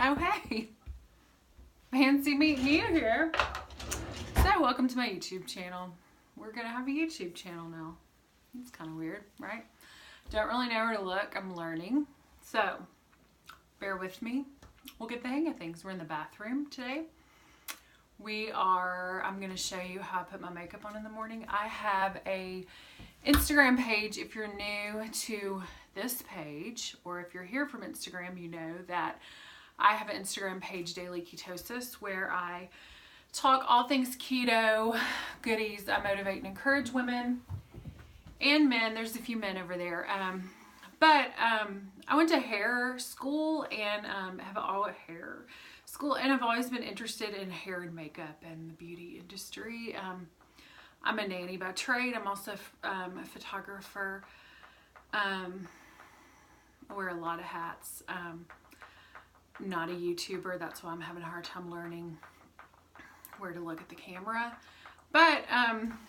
Oh hey, fancy meeting you here. So welcome to my YouTube channel. We're gonna have a YouTube channel now. It's kind of weird, right? Don't really know where to look. I'm learning. So bear with me. We'll get the hang of things. We're in the bathroom today. I'm gonna show you how I put my makeup on in the morning. I have a Instagram page. If you're new to this page, or if you're here from Instagram, you know that I have an Instagram page, DailyKetosis, where I talk all things keto, goodies. I motivate and encourage women and men. There's a few men over there. I went to hair school and I've always been interested in hair and makeup and the beauty industry. I'm a nanny by trade. I'm also a photographer. I wear a lot of hats. Not a YouTuber. That's why I'm having a hard time learning where to look at the camera. But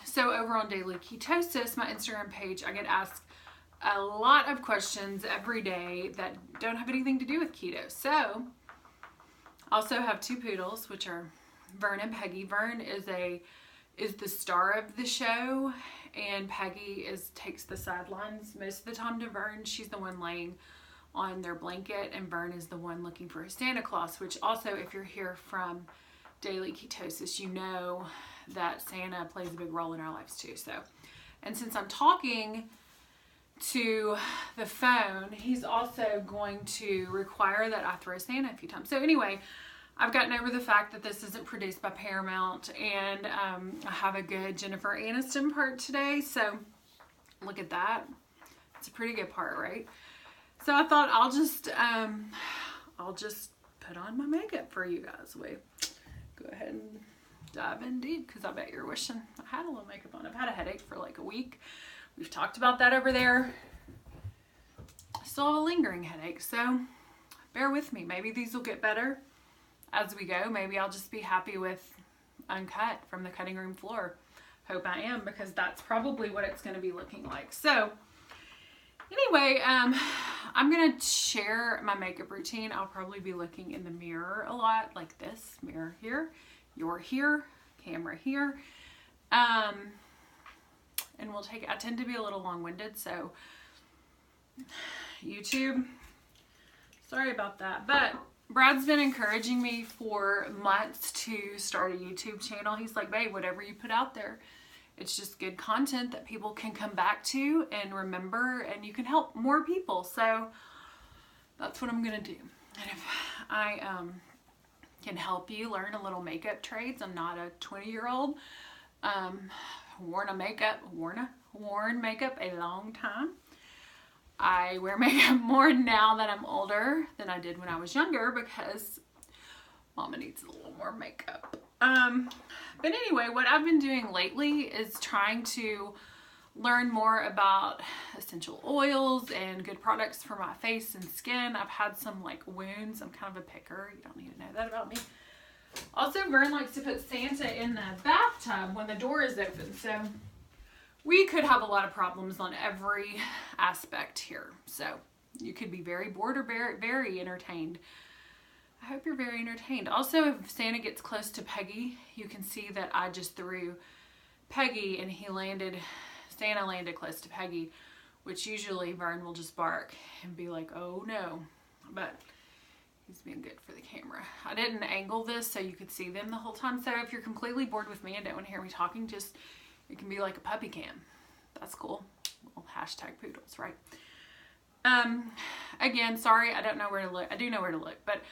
so over on DailyKetosis, my Instagram page, I get asked a lot of questions every day that don't have anything to do with keto. So I also have two poodles, which are Vern and Peggy. Vern is the star of the show, and Peggy takes the sidelines most of the time to Vern. She's the one laying on their blanket, and Vern is the one looking for his Santa Claus, which also, if you're here from DailyKetosis, you know that Santa plays a big role in our lives too. So, and since I'm talking to the phone, he's also going to require that I throw Santa a few times. So anyway, I've gotten over the fact that this isn't produced by Paramount, and I have a good Jennifer Aniston part today. So look at that. It's a pretty good part, right? So I thought I'll just put on my makeup for you guys. Go ahead and dive in deep, because I bet you're wishing I had a little makeup on. I've had a headache for like a week. We've talked about that over there. I still have a lingering headache, so bear with me. Maybe these will get better as we go. Maybe I'll just be happy with uncut from the cutting room floor. Hope I am, because that's probably what it's going to be looking like. So anyway, I'm going to share my makeup routine. I'll probably be looking in the mirror a lot, like this. Mirror here, you're here, camera here. And I tend to be a little long-winded, so YouTube, sorry about that. But Brad's been encouraging me for months to start a YouTube channel. He's like, babe, whatever you put out there, it's just good content that people can come back to and remember, and you can help more people. So that's what I'm going to do. And if I can help you learn a little makeup trades, I'm not a 20-year-old. Worn makeup a long time. I wear makeup more now that I'm older than I did when I was younger, because mama needs a little more makeup. But anyway, what I've been doing lately is trying to learn more about essential oils and good products for my face and skin. I've had some like wounds. I'm kind of a picker. You don't need to know that about me. Also, Vern likes to put Santa in the bathtub when the door is open. So we could have a lot of problems on every aspect here. So you could be very bored or very entertained. I hope you're very entertained. Also, if Santa gets close to Peggy, you can see that I just threw Peggy, and Santa landed close to Peggy, which usually Vern will just bark and be like, oh no. But he's being good for the camera. I didn't angle this so you could see them the whole time. So if you're completely bored with me and don't want to hear me talking, it can be like a puppy cam. That's cool. Little hashtag poodles, right? Again, sorry, I don't know where to look. I do know where to look, but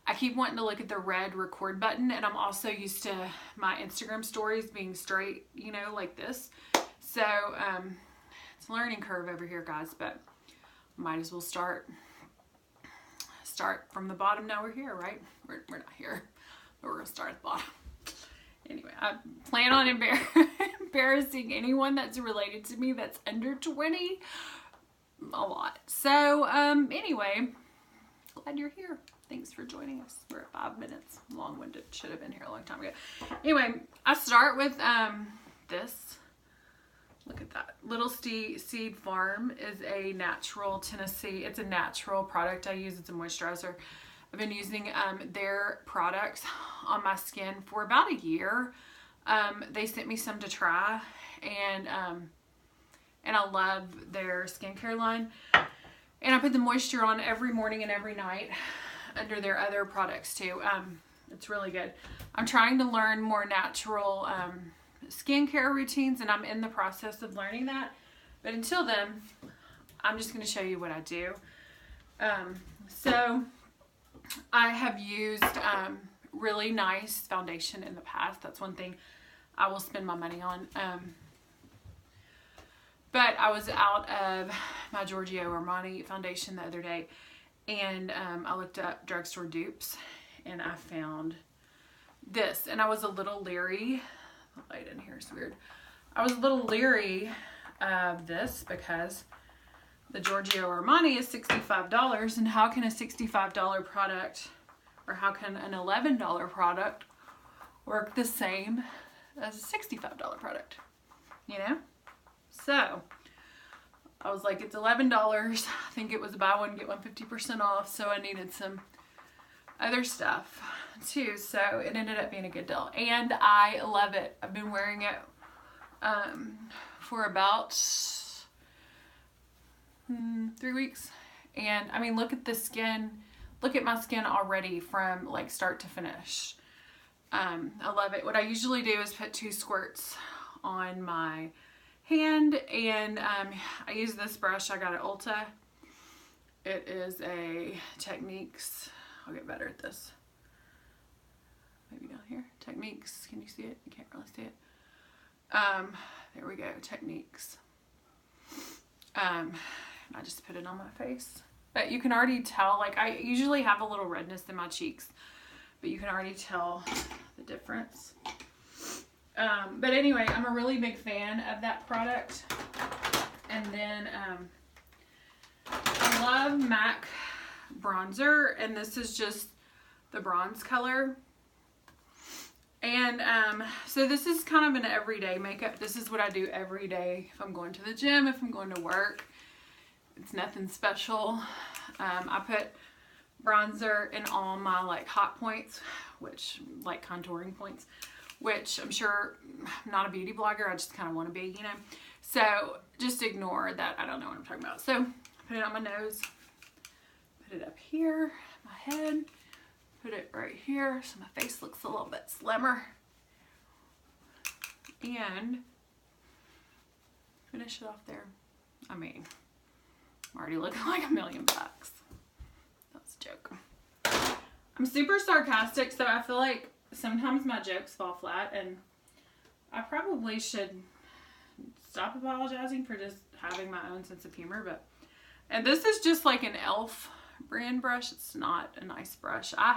I keep wanting to look at the red record button, and I'm also used to my Instagram stories being straight, like this. So it's a learning curve over here, guys, but might as well start from the bottom. Now we're here, right? We're not here, but we're gonna start at the bottom. Anyway, I plan on embarrassing anyone that's related to me that's under 20 a lot. So anyway, glad you're here. Thanks for joining us. We're at 5 minutes. Long-winded. Should have been here a long time ago. Anyway, I start with this. Look at that. Little Seed Farm is a natural Tennessee. It's a natural product I use. It's a moisturizer. I've been using their products on my skin for about a year. They sent me some to try, and I love their skincare line. And I put the moisture on every morning and every night under their other products too. It's really good. I'm trying to learn more natural skincare routines, and I'm in the process of learning that. But until then, I'm just going to show you what I do. So I have used really nice foundation in the past. That's one thing I will spend my money on. But I was out of my Giorgio Armani foundation the other day, and I looked up drugstore dupes, and I found this. And I was a little leery. The light in here is weird. I was a little leery of this because the Giorgio Armani is $65, and how can a $65 product, or how can an $11 product work the same as a $65 product, you know? So I was like, it's $11. I think it was buy one, get one 50% off. So I needed some other stuff too. So it ended up being a good deal, and I love it. I've been wearing it for about 3 weeks. And I mean, look at the skin. Look at my skin already from like start to finish. I love it. What I usually do is put 2 squirts on my hand, and I use this brush. I got at Ulta. It is a Techniques. I'll get better at this. Maybe down here. Techniques. Can you see it? You can't really see it. There we go. Techniques. I just put it on my face. But you can already tell, like, I usually have a little redness in my cheeks, but you can already tell the difference. But anyway, I'm a really big fan of that product. And then I love MAC bronzer, and this is just the bronze color. And so this is kind of an everyday makeup. This is what I do every day if I'm going to the gym, if I'm going to work. It's nothing special. I put bronzer in all my like hot points, which like contouring points, which I'm sure I'm not a beauty blogger. I just kind of want to be, you know. So just ignore that. I don't know what I'm talking about. So put it on my nose, put it up here, my head, put it right here so my face looks a little bit slimmer, and finish it off there. I mean, I'm already looking like $1 million bucks. That's a joke. I'm super sarcastic, so I feel like sometimes my jokes fall flat, and I probably should stop apologizing for just having my own sense of humor. But, and this is just like an e.l.f. brand brush. It's not a nice brush. I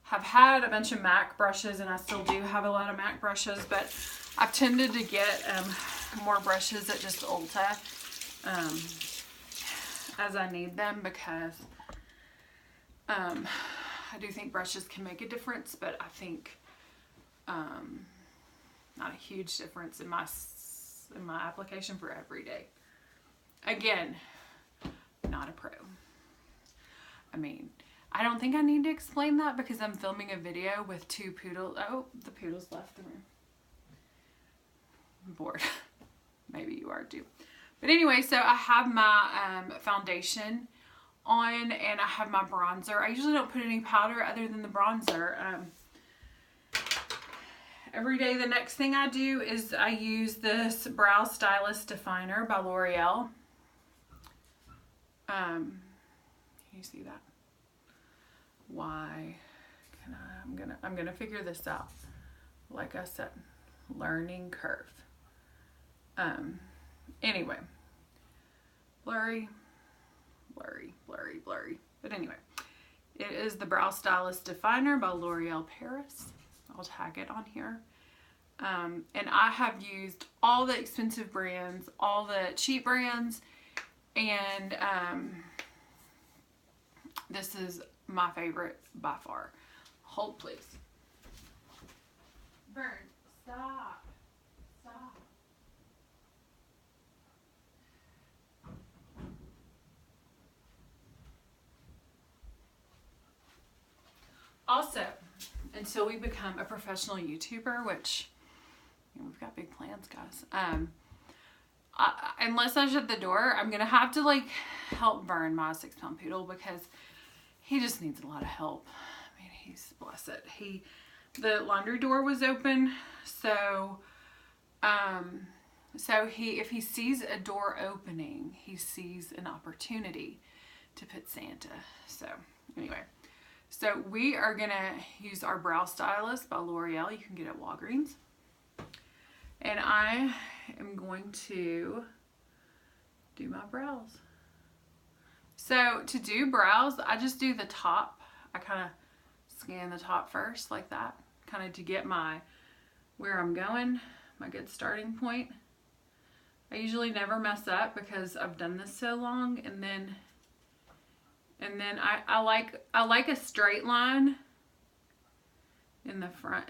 have had a bunch of MAC brushes, and I still do have a lot of MAC brushes, but I've tended to get more brushes at just Ulta as I need them, because I do think brushes can make a difference, but I think not a huge difference in my application for every day. Again, not a pro. I mean, I don't think I need to explain that because I'm filming a video with 2 poodles. Oh, the poodles left the room. I'm bored. Maybe you are too. But anyway, so I have my foundation on, and I have my bronzer. I usually don't put any powder other than the bronzer. Every day, the next thing I do is I use this Brow Stylist Definer by L'Oreal. Can you see that? Why can I'm gonna figure this out. Like I said, learning curve. Anyway, blurry. But anyway, it is the Brow Stylist Definer by L'Oreal Paris. I'll tag it on here. And I have used all the expensive brands, all the cheap brands, and this is my favorite by far. Hold please. Burn. Stop. also, until we become a professional YouTuber, which we've got big plans, guys. Unless I shut the door, I'm gonna have to like help burn my 6-pound poodle because he just needs a lot of help. I mean, he's blessed. The laundry door was open, so if he sees a door opening, he sees an opportunity to put Santa. So anyway, so we are gonna use our Brow Stylist by L'Oreal. You can get it at Walgreens. And I am going to do my brows. So to do brows, I just do the top. I kind of scan the top first like that, kind of to get where I'm going, my good starting point. I usually never mess up because I've done this so long, and then I like a straight line in the front,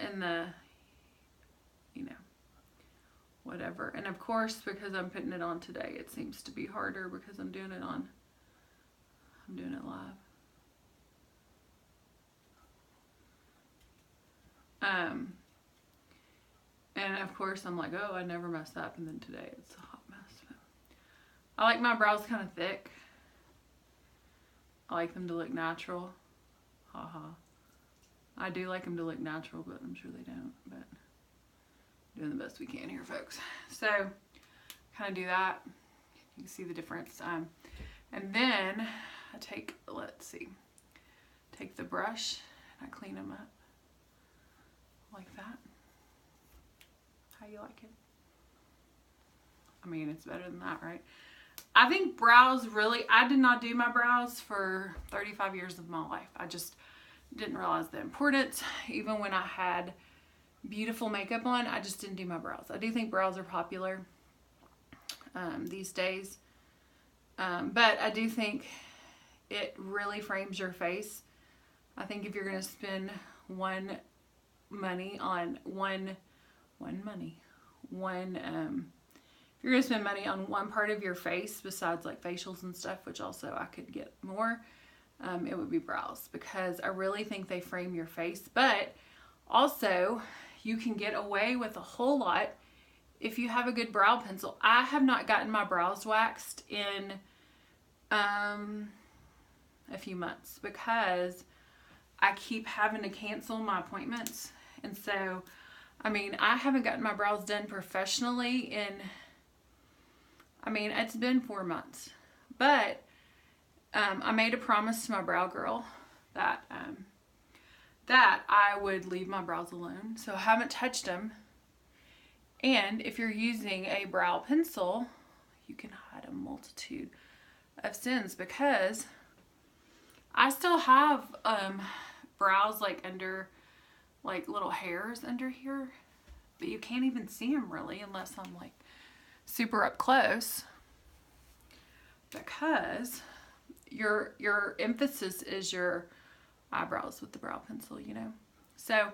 whatever. And of course, because I'm putting it on today, it seems to be harder because I'm doing it live. And of course I'm like, oh, I never mess up, and then today it's a hot mess. But I like my brows kind of thick. I like them to look natural. Haha. I do like them to look natural, but I'm sure they don't. But doing the best we can here, folks. So kind of do that. You can see the difference. And then I take the brush and I clean them up like that. How you like it? I mean, it's better than that, right? I think brows really, I did not do my brows for 35 years of my life. I just didn't realize the importance. Even when I had beautiful makeup on, I just didn't do my brows. I do think brows are popular these days. But I do think it really frames your face. I think if you're going to spend if you're going to spend money on one part of your face besides like facials and stuff, which also I could get more, it would be brows, because I really think they frame your face. But also you can get away with a whole lot if you have a good brow pencil. I have not gotten my brows waxed in a few months because I keep having to cancel my appointments. And so, I mean, I haven't gotten my brows done professionally it's been 4 months. But I made a promise to my brow girl that I would leave my brows alone. So I haven't touched them. And if you're using a brow pencil, you can hide a multitude of sins, because I still have brows like under, like little hairs under here, but you can't even see them really unless I'm like super up close, because your emphasis is your eyebrows with the brow pencil, you know. So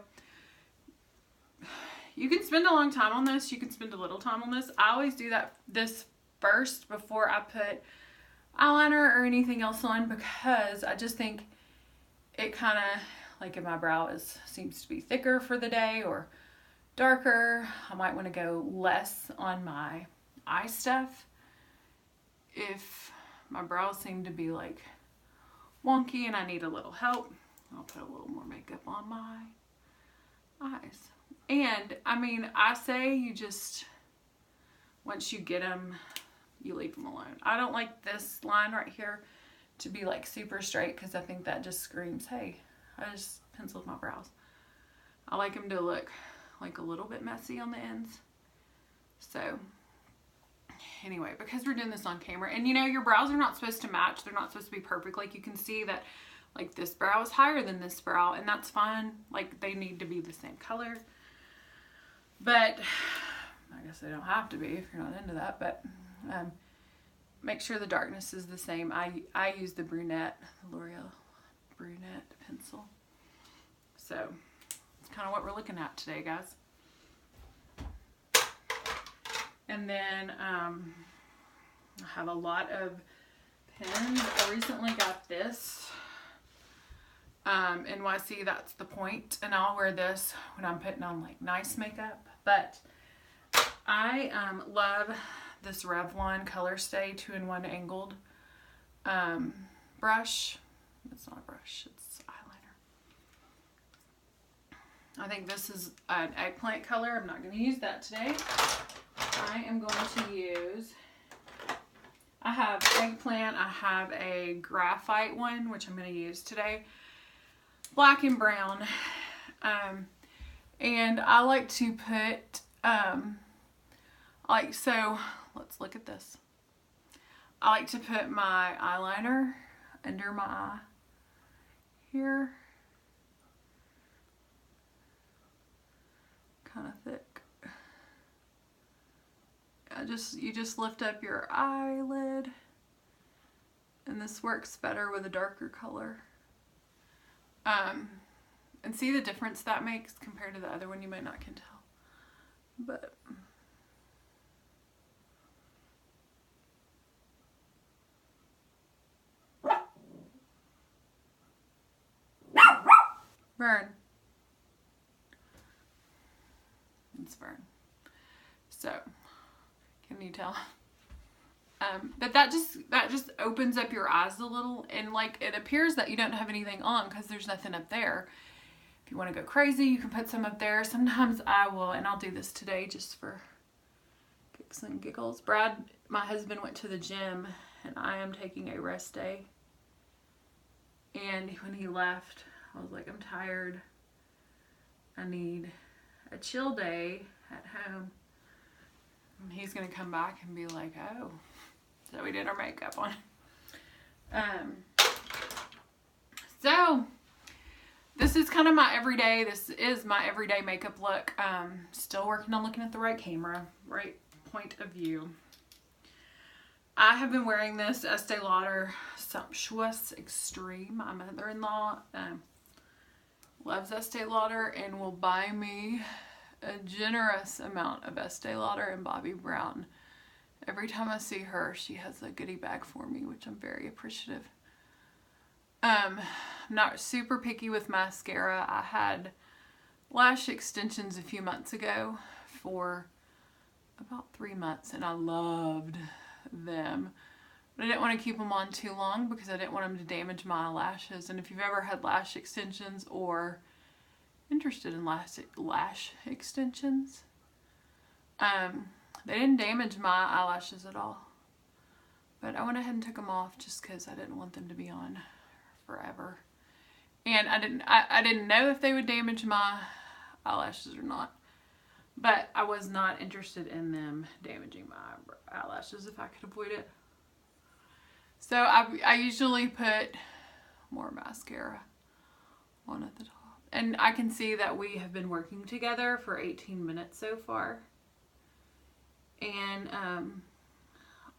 you can spend a long time on this, you can spend a little time on this. I always do this first before I put eyeliner or anything else on, because I just think it kind of, like if my brow seems to be thicker for the day or darker, I might want to go less on my eye stuff. If my brows seem to be like wonky and I need a little help, I'll put a little more makeup on my eyes. And I mean, I say you just, once you get them, you leave them alone. I don't like this line right here to be like super straight, because I think that just screams, hey, I just penciled my brows. I like them to look like a little bit messy on the ends. So anyway, because we're doing this on camera, and you know, your brows are not supposed to match. They're not supposed to be perfect. Like you can see that like this brow is higher than this brow, and that's fine. Like they need to be the same color. But I guess they don't have to be if you're not into that. But make sure the darkness is the same. I use the brunette, the L'Oreal brunette pencil. So it's kind of what we're looking at today, guys. And then I have a lot of pens. I recently got this NYC, that's the point. And I'll wear this when I'm putting on like nice makeup. But I love this Revlon Color Stay 2-in-1 angled brush. It's not a brush, it's eyeliner. I think this is an eggplant color. I'm not going to use that today. I am going to use, I have eggplant, I have a graphite one, which I'm going to use today. Black and brown. And I like to put, so let's look at this. I like to put my eyeliner under my eye here. Kind of thick. You just lift up your eyelid, and this works better with a darker color. And see the difference that makes compared to the other one. You might not can tell, but Vern. It's Vern. So, can you tell? But that just opens up your eyes a little, and like it appears that you don't have anything on because there's nothing up there. If you want to go crazy, you can put some up there. Sometimes I will, and I'll do this today just for kicks and giggles. Brad, my husband, went to the gym, and I am taking a rest day. And when he left, I was like, I'm tired. I need a chill day at home. And he's gonna come back and be like, oh, so we did our makeup on. So this is kind of my everyday, this is my everyday makeup look. Still working on looking at the right camera, right point of view. I have been wearing this Estee Lauder Sumptuous Extreme. My mother-in-law loves Estee Lauder and will buy me a generous amount of Estee Lauder and Bobbi Brown. Every time I see her, she has a goodie bag for me, which I'm very appreciative. I'm not super picky with mascara. I had lash extensions a few months ago for about 3 months, and I loved them. But I didn't want to keep them on too long because I didn't want them to damage my lashes. And if you've ever had lash extensions or interested in lash extensions, they didn't damage my eyelashes at all. But I went ahead and took them off just because I didn't want them to be on forever. And I didn't know if they would damage my eyelashes or not. But I was not interested in them damaging my eyelashes if I could avoid it. So I usually put more mascara on at the top. And I can see that we have been working together for 18 minutes so far. And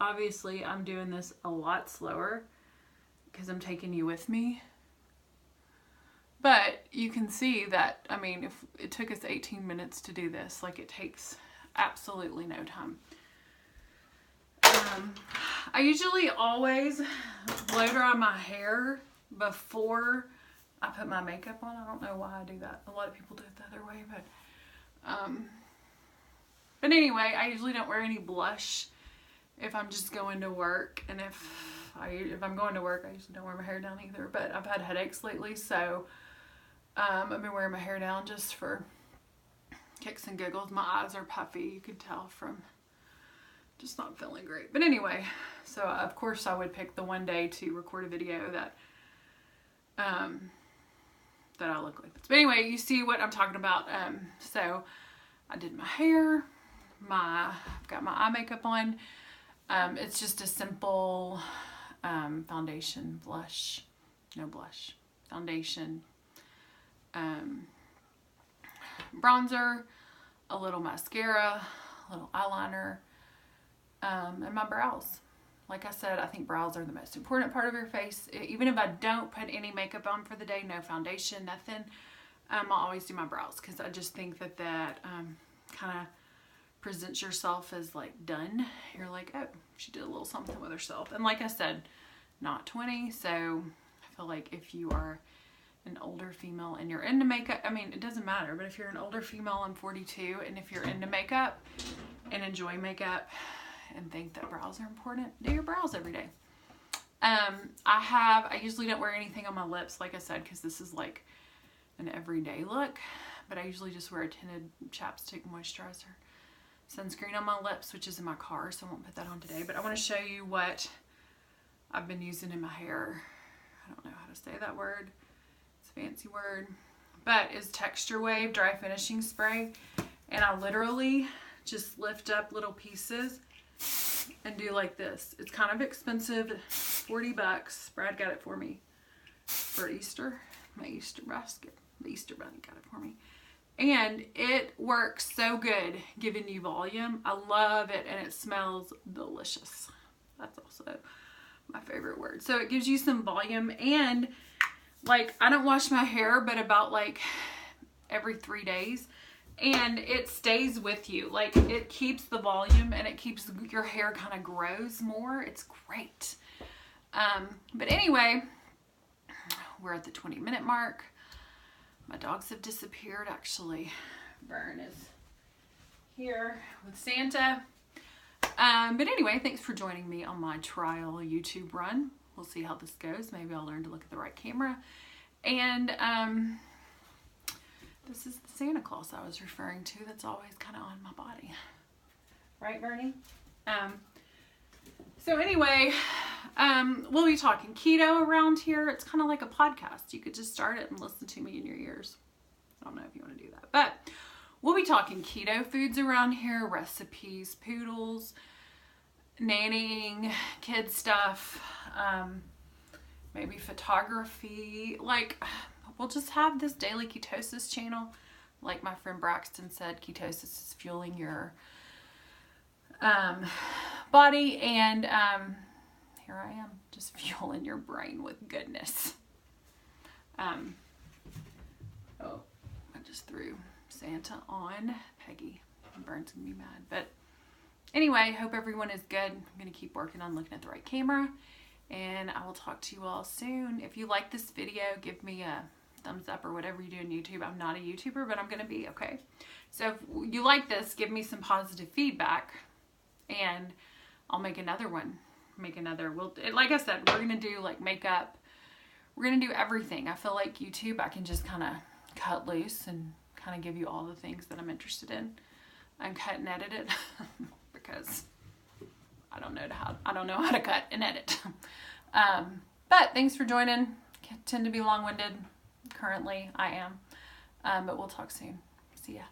obviously I'm doing this a lot slower because I'm taking you with me. But you can see that, I mean, if it took us 18 minutes to do this, like it takes absolutely no time. I usually always blow dry my hair before I put my makeup on. I don't know why I do that. A lot of people do it the other way, but anyway, I usually don't wear any blush if I'm just going to work. And if I'm going to work, I usually don't wear my hair down either. But I've had headaches lately, so I've been wearing my hair down just for kicks and giggles. My eyes are puffy. You could tell from just not feeling great. But anyway, so of course I would pick the one day to record a video that I look like this. But anyway, you see what I'm talking about. So I did my hair. I've got my eye makeup on. It's just a simple foundation, blush, no blush, foundation, bronzer, a little mascara, a little eyeliner, and my brows. Like I said, I think brows are the most important part of your face. Even if I don't put any makeup on for the day, no foundation, nothing, I'll always do my brows because I just think that kind of presents yourself as like done. You're like, oh, she did a little something with herself. And like I said, not 20, so I feel like if you are an older female and you're into makeup, I mean, it doesn't matter, but if you're an older female, I'm 42, and if you're into makeup and enjoy makeup and think that brows are important, do your brows every day. I usually don't wear anything on my lips, like I said, because this is like an everyday look, but I usually just wear a tinted chapstick, moisturizer, sunscreen on my lips, which is in my car, so I won't put that on today, but I want to show you what I've been using in my hair. I don't know how to say that word. It's a fancy word, but it's Texture Wave Dry Finishing Spray, and I literally just lift up little pieces and do like this. It's kind of expensive, 40 bucks. Brad got it for me for Easter, my Easter basket. The Easter bunny got it for me. And it works so good giving you volume. I love it, and it smells delicious. That's also my favorite word. So it gives you some volume, and like I don't wash my hair but about like every 3 days, and it stays with you. Like it keeps the volume, and it keeps your hair kind of grows more. It's great. But anyway, we're at the 20-minute mark. My dogs have disappeared actually. Vern is here with Santa. But anyway, thanks for joining me on my trial YouTube run. We'll see how this goes. Maybe I'll learn to look at the right camera. And this is the Santa Claus I was referring to that's always kind of on my body. Right, Bernie? So anyway, we'll be talking keto around here. It's kind of like a podcast. You could just start it and listen to me in your ears. I don't know if you want to do that, but we'll be talking keto foods around here, recipes, poodles, nannying, kid stuff, maybe photography. Like, we'll just have this Daily Ketosis channel. Like my friend Braxton said, ketosis is fueling your body, and here I am, just fueling your brain with goodness. Oh, I just threw Santa on Peggy. Vern's gonna be mad. But anyway, hope everyone is good. I'm gonna keep working on looking at the right camera, and I will talk to you all soon. If you like this video, give me a thumbs up or whatever you do on YouTube. I'm not a YouTuber, but I'm gonna be, okay? So if you like this, give me some positive feedback, and I'll make another one. Like I said, we're gonna do like makeup. We're gonna do everything. I feel like YouTube, I can just kind of cut loose and kind of give you all the things that I'm interested in. And cut and edit it because I don't know how to cut and edit. But thanks for joining. I tend to be long-winded. Currently, I am. But we'll talk soon. See ya.